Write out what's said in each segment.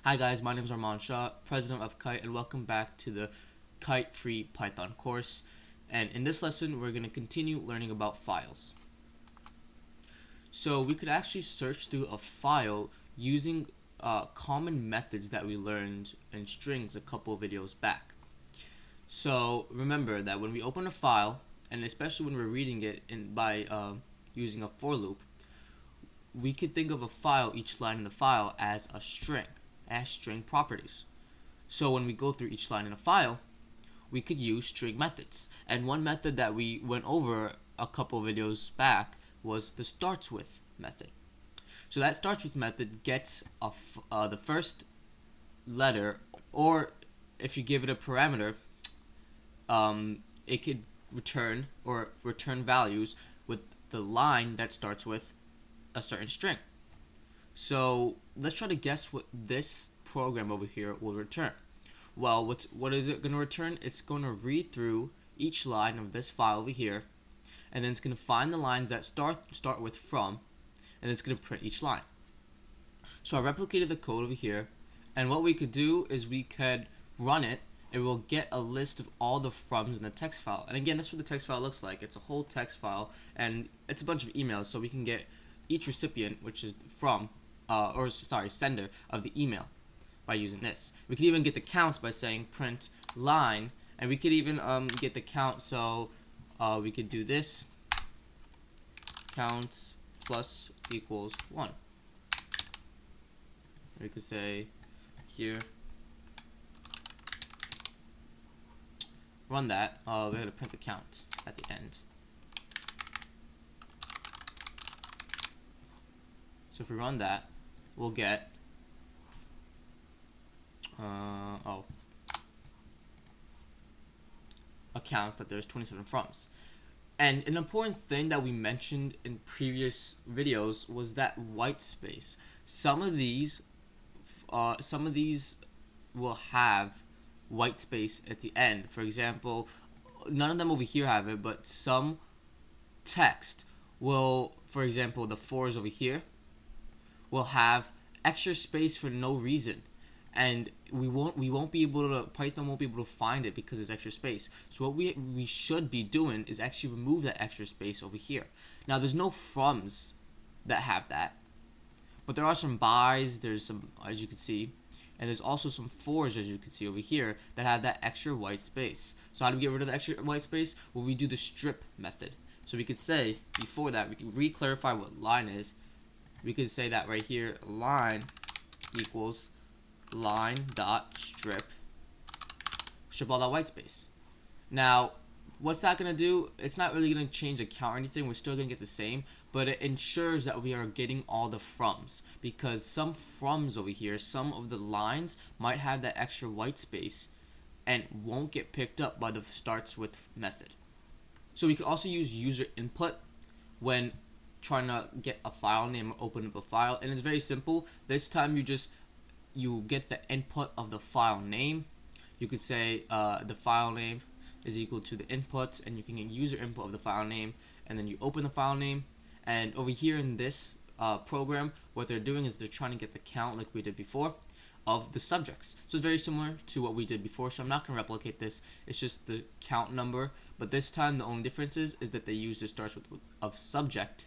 Hi guys, my name is Arman Shah, president of KITE, and welcome back to the KITE free Python course. And in this lesson, we're going to continue learning about files. So we could actually search through a file using common methods that we learned in strings a couple of videos back. So remember that when we open a file, and especially when we're reading it by using a for loop, we could think of a file, each line in the file, as a string, as string properties. So when we go through each line in a file, we could use string methods. And one method that we went over a couple videos back was the starts with method. So that starts with method gets the first letter, or if you give it a parameter, it could return values with the line that starts with a certain string. So let's try to guess what this program over here will return. Well, what is it going to return? It's going to read through each line of this file over here, and then it's going to find the lines that start with from, and it's going to print each line. So I replicated the code over here, and what we could do is we could run it, and we'll get a list of all the froms in the text file. And again, that's what the text file looks like. It's a whole text file, and it's a bunch of emails, so we can get each recipient, which is sender of the email, by using this. We could even get the counts by saying print line, and we could even get the count. So we could do this: count plus equals 1. We could say here, run that. We're gonna print the count at the end. So if we run that, we'll get accounts that there's 27 froms. And an important thing that we mentioned in previous videos was that white space. Some of these will have white space at the end. For example, none of them over here have it, but some text will, for example, the 4s over here will have extra space for no reason, and we won't be able to, Python won't be able to find it because it's extra space. So what we should be doing is actually remove that extra space over here. Now there's no froms that have that, but there are some bys, there's some, as you can see, and there's also some 4s, as you can see over here, that have that extra white space. So how do we get rid of the extra white space? Well, we do the strip method. So we could say, before that, we can re-clarify what line is. We could say that right here, line equals line dot strip all that white space. Now, what's that going to do? It's not really going to change the count or anything. We're still going to get the same, but it ensures that we are getting all the froms, because some froms over here, some of the lines might have that extra white space and won't get picked up by the starts with method. So we could also use user input when trying to get a file name or open up a file, and it's very simple. This time you get the input of the file name. You could say the file name is equal to the input, and you can get user input of the file name, and then you open the file name. And over here in this program, what they're doing is they're trying to get the count, like we did before, of the subjects. So it's very similar to what we did before, so I'm not going to replicate this. It's just the count number, but this time the only difference is that they used the starts with of subject,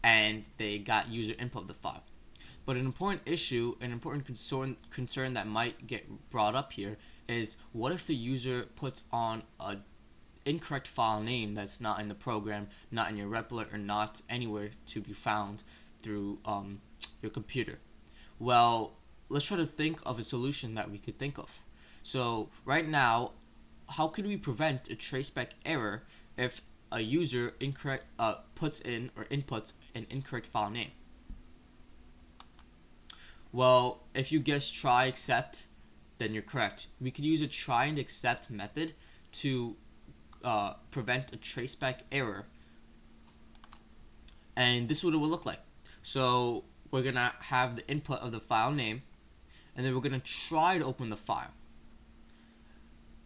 and they got user input of the file. But an important issue, an important concern that might get brought up here is, what if the user puts on a incorrect file name that's not in the program, not in your replit, or not anywhere to be found through your computer? Well, let's try to think of a solution that we could think of. So right now, how could we prevent a traceback error if a user puts in or inputs an incorrect file name? Well, if you guess try except, then you're correct. We could use a try and except method to prevent a traceback error, and this is what it will look like. So we're gonna have the input of the file name, and then we're gonna try to open the file.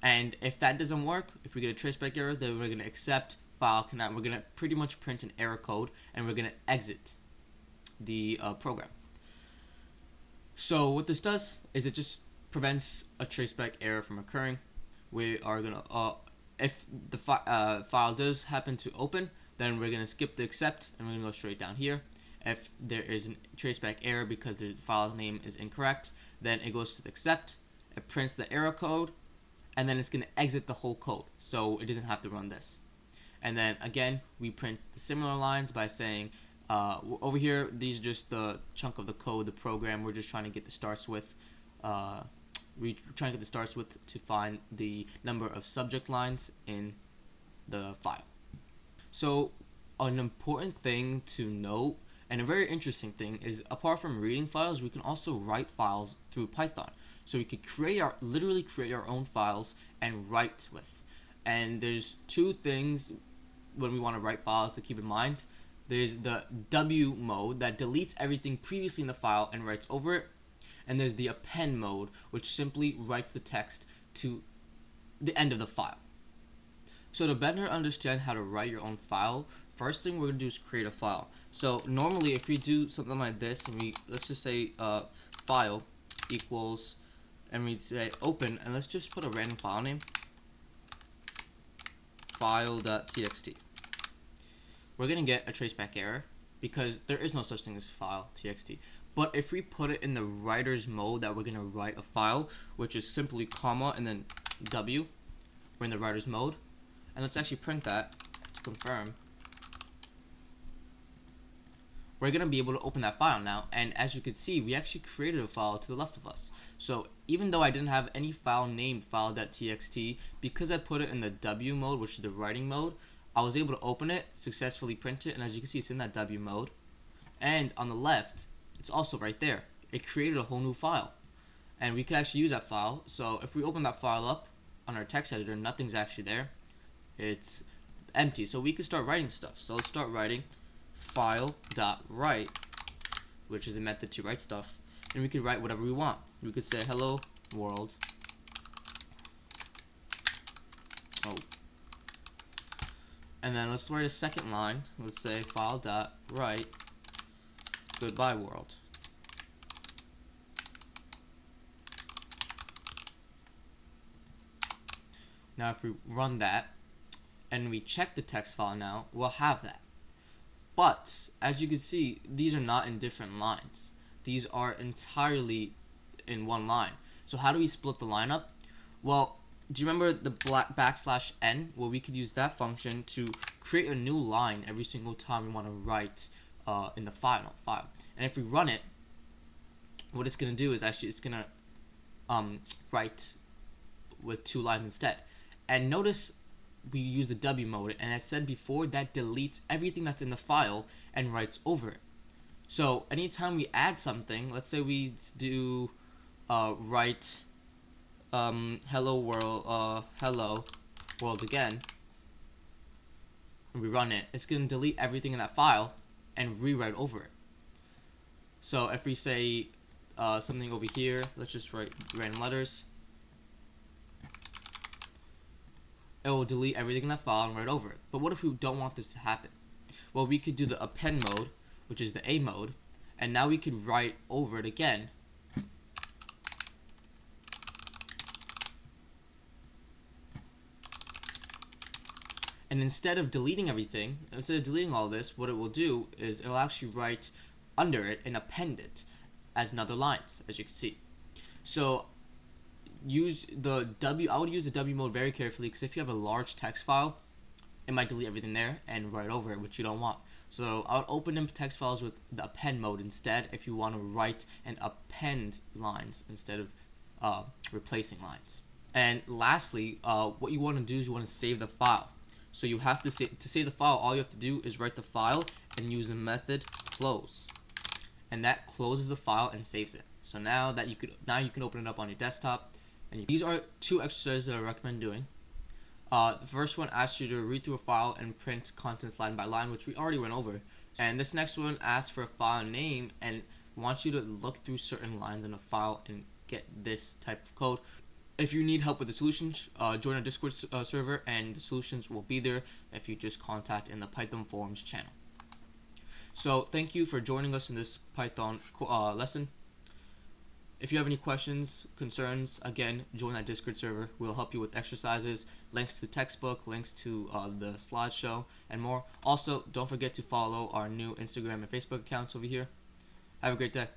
And if that doesn't work, if we get a traceback error, then we're gonna accept file cannot. We're gonna pretty much print an error code, and we're gonna exit the program. So what this does is it just prevents a traceback error from occurring. We are gonna if the file does happen to open, then we're gonna skip the accept and we're gonna go straight down here. If there is a traceback error because the file name is incorrect, then it goes to the accept, it prints the error code, and then it's gonna exit the whole code, so it doesn't have to run this. And then again, we print the similar lines by saying over here, these are just the chunk of the code, the program. We're just trying to get the starts with. We're trying to get the starts with to find the number of subject lines in the file. So an important thing to note and a very interesting thing is, apart from reading files, we can also write files through Python. So we could literally create our own files and write with. And there's two things when we want to write files to keep in mind. There's the W mode that deletes everything previously in the file and writes over it. And there's the append mode, which simply writes the text to the end of the file. So to better understand how to write your own file, first thing we're going to do is create a file. So normally if we do something like this, and let's just say file equals, and we say open, and let's just put a random file name, file.txt. We're going to get a traceback error because there is no such thing as file.txt. But if we put it in the writer's mode that we're going to write a file, which is simply comma and then W, we're in the writer's mode. And let's actually print that to confirm. We're going to be able to open that file now. And as you can see, we actually created a file to the left of us. So even though I didn't have any file named file.txt, because I put it in the W mode, which is the writing mode, I was able to open it, successfully print it. And as you can see, it's in that W mode. And on the left, it's also right there. It created a whole new file. And we can actually use that file. So if we open that file up on our text editor, nothing's actually there. It's empty. So we can start writing stuff. So let's start writing file.write, which is a method to write stuff. And we can write whatever we want. We could say hello world. Oh. And then let's write a second line. Let's say file.write goodbye world. Now if we run that and we check the text file now, we'll have that. But as you can see, these are not in different lines. These are entirely in one line. So how do we split the line up? Well, do you remember the \n? Well, we could use that function to create a new line every single time we want to write in the file. And if we run it, what it's going to do is actually it's going to write with two lines instead. And notice we use the W mode, and as said before, that deletes everything that's in the file and writes over it. So anytime we add something, let's say we do write hello world again, and we run it, it's going to delete everything in that file and rewrite over it. So if we say something over here, let's just write random letters, it will delete everything in that file and write over it. But what if we don't want this to happen? Well, we could do the append mode, which is the A mode, and now we could write over it again. And instead of deleting everything, instead of deleting all this, what it will do is it will actually write under it and append it as another lines, as you can see. So use the W. I would use the W mode very carefully, because if you have a large text file, it might delete everything there and write over it, which you don't want. So I would open them text files with the append mode instead if you want to write and append lines instead of replacing lines. And lastly, what you want to do is you want to save the file. So you have to save the file. All you have to do is write the file and use the method close, and that closes the file and saves it. So now you can open it up on your desktop. And these are two exercises that I recommend doing. The first one asks you to read through a file and print contents line by line, which we already went over. And this next one asks for a file name and wants you to look through certain lines in a file and get this type of code. If you need help with the solutions, join our Discord server, and the solutions will be there if you just contact in the Python forums channel. So thank you for joining us in this Python lesson. If you have any questions, concerns, again, join that Discord server. We'll help you with exercises, links to the textbook, links to the slideshow, and more. Also, don't forget to follow our new Instagram and Facebook accounts over here. Have a great day.